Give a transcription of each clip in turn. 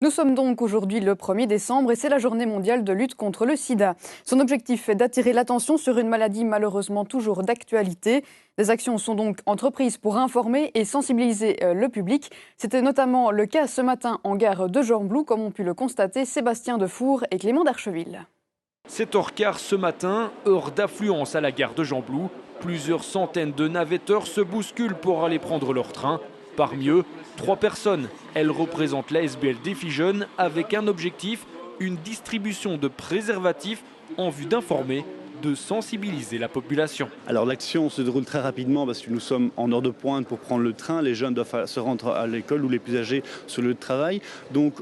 Nous sommes donc aujourd'hui le 1er décembre et c'est la journée mondiale de lutte contre le sida. Son objectif est d'attirer l'attention sur une maladie malheureusement toujours d'actualité. Des actions sont donc entreprises pour informer et sensibiliser le public. C'était notamment le cas ce matin en gare de Gembloux, comme ont pu le constater Sébastien Defour et Clément d'Archeville. 7h15 ce matin, heure d'affluence à la gare de Gembloux. Plusieurs centaines de navetteurs se bousculent pour aller prendre leur train. Parmi eux, 3 personnes. Elles représentent l'ASBL Défi Jeunes avec un objectif, une distribution de préservatifs en vue d'informer, de sensibiliser la population. Alors l'action se déroule très rapidement parce que nous sommes en heure de pointe pour prendre le train. Les jeunes doivent se rendre à l'école ou les plus âgés sur le lieu de travail. Donc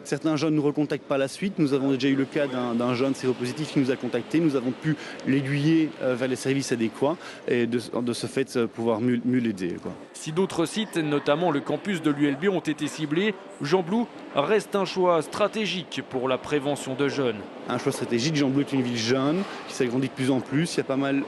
certains jeunes nous recontactent par la suite. Nous avons déjà eu le cas d'un jeune séropositif qui nous a contactés. Nous avons pu l'aiguiller vers les services adéquats et de ce fait pouvoir mieux l'aider. Si d'autres sites, notamment le campus de l'ULB, ont été ciblés, Gembloux reste un choix stratégique pour la prévention de jeunes. Un choix stratégique. Gembloux est une ville jeune qui s'agrandit de plus en plus. Il y a pas mal,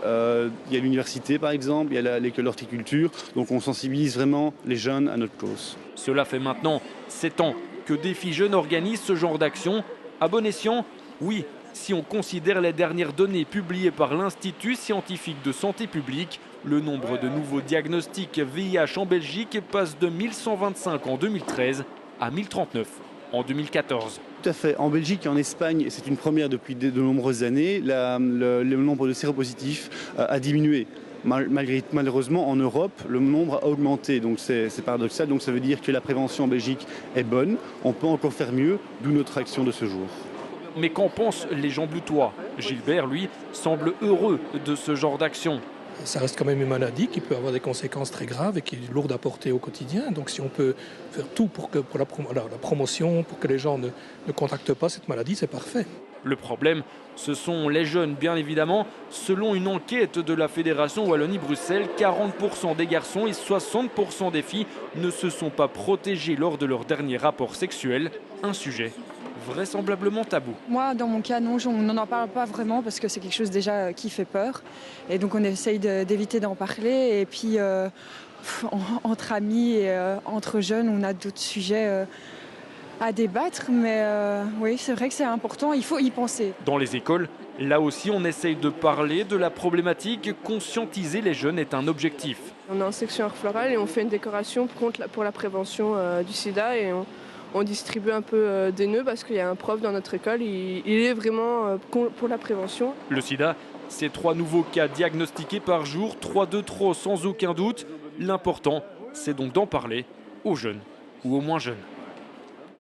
il y a l'université par exemple, il y a l'école d'horticulture. Donc on sensibilise vraiment les jeunes à notre cause. Cela fait maintenant 7 ans que Défi Jeunes organise ce genre d'action. À bon escient, oui, si on considère les dernières données publiées par l'Institut scientifique de santé publique, le nombre de nouveaux diagnostics VIH en Belgique passe de 1125 en 2013 à 1039 en 2014. Tout à fait. En Belgique et en Espagne, c'est une première depuis de nombreuses années, le nombre de séropositifs a diminué. Malheureusement, en Europe, le nombre a augmenté, donc c'est paradoxal. Donc ça veut dire que la prévention en Belgique est bonne. On peut encore faire mieux, d'où notre action de ce jour. Mais qu'en pensent les Gembloutois? Gilbert, lui, semble heureux de ce genre d'action. Ça reste quand même une maladie qui peut avoir des conséquences très graves et qui est lourde à porter au quotidien. Donc si on peut faire tout pour la promotion, pour que les gens ne contractent pas cette maladie, c'est parfait. Le problème, ce sont les jeunes, bien évidemment. Selon une enquête de la Fédération Wallonie-Bruxelles, 40% des garçons et 60% des filles ne se sont pas protégés lors de leur dernier rapport sexuel. Un sujet vraisemblablement tabou. Moi, dans mon cas, non, on n'en parle pas vraiment parce que c'est quelque chose déjà qui fait peur. Et donc on essaye d'éviter d'en parler. Et puis, entre amis et entre jeunes, on a d'autres sujets à débattre. Mais oui, c'est vrai que c'est important, il faut y penser. Dans les écoles, là aussi, on essaye de parler de la problématique. Conscientiser les jeunes est un objectif. On est en section art floral et on fait une décoration pour la prévention du sida. Et on distribue un peu des nœuds parce qu'il y a un prof dans notre école, il est vraiment pour la prévention. Le sida, c'est 3 nouveaux cas diagnostiqués par jour, 3 de trop sans aucun doute. L'important, c'est donc d'en parler aux jeunes ou aux moins jeunes.